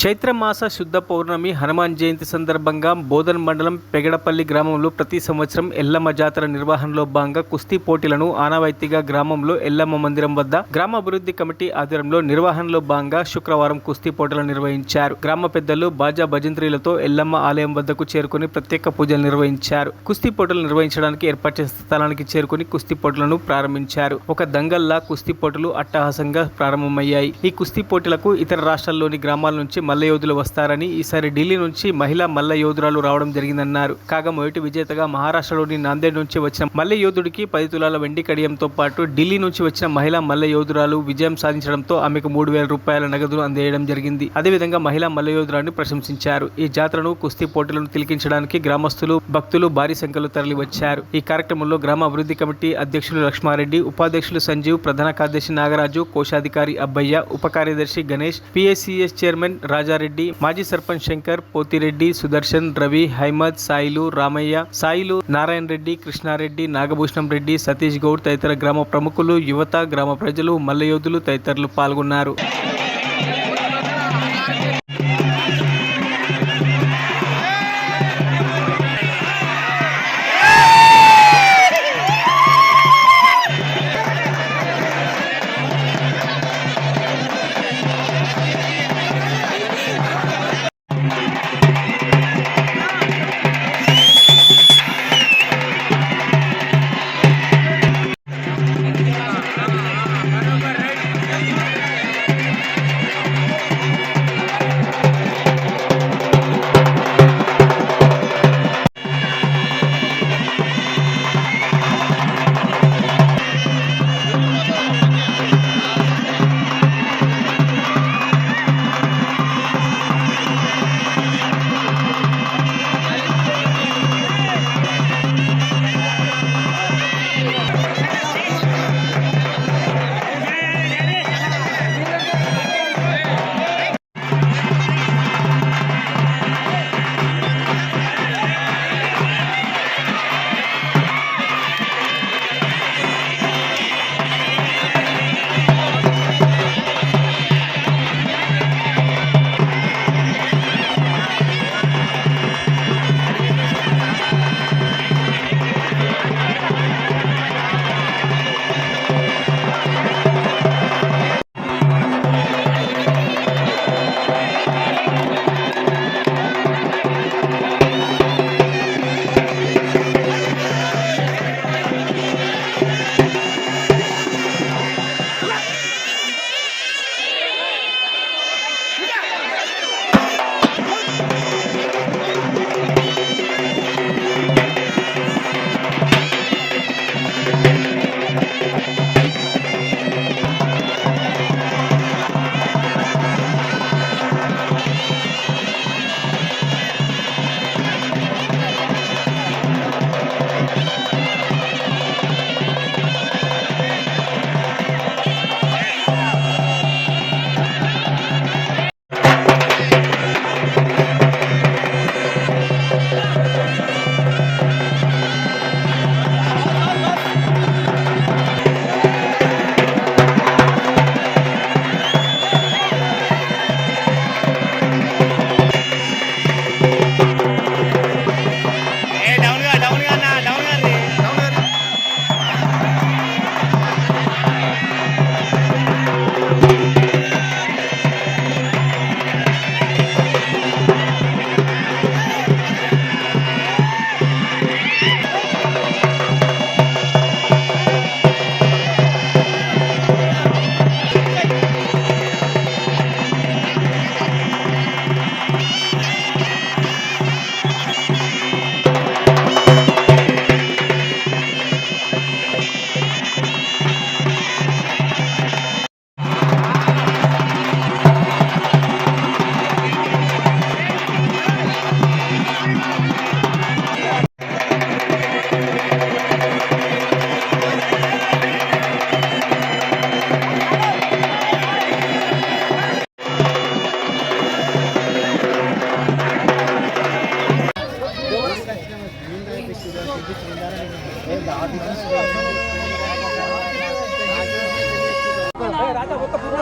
చైత్రమాస శుద్ధ పౌర్ణమి హనుమాన్ జయంతి సందర్భంగా బోధన్ మండలం పెగడపల్లి గ్రామంలో ప్రతి సంవత్సరం ఎల్లమ్మ జాతర నిర్వహణలో భాగంగా కుస్తీ పోటీలను ఆనవాయితీగా గ్రామంలో ఎల్లమ్మ మందిరం వద్ద గ్రామ అభివృద్ధి కమిటీ ఆధ్వర్యంలో నిర్వహణలో భాగంగా శుక్రవారం కుస్తీ పోటీలను నిర్వహించారు. గ్రామ పెద్దలు బాజా భజంత్రీలతో ఎల్లమ్మ ఆలయం వద్దకు చేరుకుని ప్రత్యేక పూజలు నిర్వహించారు. కుస్తీ పోటీలు నిర్వహించడానికి ఏర్పాటు చేసిన స్థలానికి చేరుకుని కుస్తీ పోటీలను ప్రారంభించారు. ఒక దంగల్లా కుస్తీ పోటీలు అట్టహాసంగా ప్రారంభమయ్యాయి. ఈ కుస్తీ పోటీలకు ఇతర రాష్ట్రాల్లోని గ్రామాల నుంచి మల్ల యోధులు వస్తారని, ఈసారి ఢిల్లీ నుంచి మహిళా మల్ల యోధురాలు రావడం జరిగిందన్నారు. కాగా మొదటి విజేతగా మహారాష్ట్రలోని నాందేడ్ నుంచి వచ్చిన మల్ల యోధుడికి 10 తులాల వెండి కడియంతో పాటు ఢిల్లీ నుంచి వచ్చిన మహిళా మల్ల యోధురాలు విజయం సాధించడంతో ఆమెకు 3,000 రూపాయల నగదును అందజేయడం జరిగింది. అదేవిధంగా మహిళా మల్ల యోధురాన్ని ప్రశంసించారు. ఈ జాతరను కుస్తీ పోటీలను తిలకించడానికి గ్రామస్తులు భక్తులు భారీ సంఖ్యలో తరలివచ్చారు. ఈ కార్యక్రమంలో గ్రామ అభివృద్ధి కమిటీ అధ్యక్షులు లక్ష్మారెడ్డి, ఉపాధ్యక్షులు సంజీవ్, ప్రధాన కార్యదర్శి నాగరాజు, కోశాధికారి అబ్బయ్య, ఉప కార్యదర్శి గణేష్, పిఎస్సిఎస్ చైర్మన్ రాజారెడ్డి, మాజీ సర్పంచ్ శంకర్, పోతిరెడ్డి, సుదర్శన్, రవి, హైమద్, సాయిలు, రామయ్య, సాయిలు, నారాయణ రెడ్డి, కృష్ణారెడ్డి, నాగభూషణం రెడ్డి, సతీష్ గౌడ్ తదితర గ్రామ ప్రముఖులు, యువత, గ్రామ ప్రజలు, మల్లయోధులు తదితరులు పాల్గొన్నారు.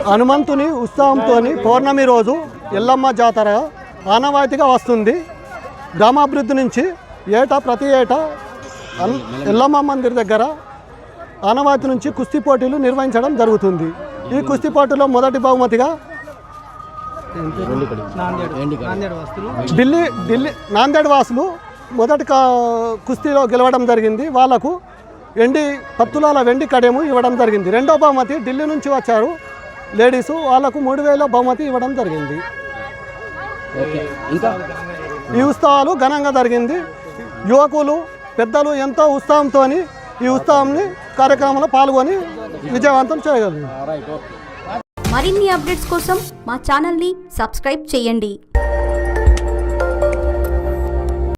హనుమంతుని ఉత్సవంతో పౌర్ణమి రోజు ఎల్లమ్మ జాతర ఆనవాయితీగా వస్తుంది. గ్రామాభివృద్ధి నుంచి ప్రతి ఏటా ఎల్లమ్మ మందిర్ దగ్గర ఆనవాయితీ నుంచి కుస్తీ పోటీలు నిర్వహించడం జరుగుతుంది. ఈ కుస్తీ పోటీలో మొదటి బహుమతిగా ఢిల్లీ నాందేడ్ వాసులు మొదటి కుస్తీలో గెలవడం జరిగింది. వాళ్లకు 10 తులాల వెండి కడేము ఇవ్వడం జరిగింది. రెండో బహుమతి ఢిల్లీ నుంచి వచ్చారు లేడీసు, వాళ్లకు 3,000 బహుమతి ఇవ్వడం జరిగింది. ఈ ఉత్సవాలు ఘనంగా జరిగింది. యువకులు పెద్దలు ఎంతో ఉత్సాహంతో ఈ ఉత్సవాన్ని కార్యక్రమంలో పాల్గొని విజయవంతం చేయగలరు. మరిన్ని అప్డేట్స్ కోసం మా ఛానల్ని సబ్స్క్రైబ్ చేయండి.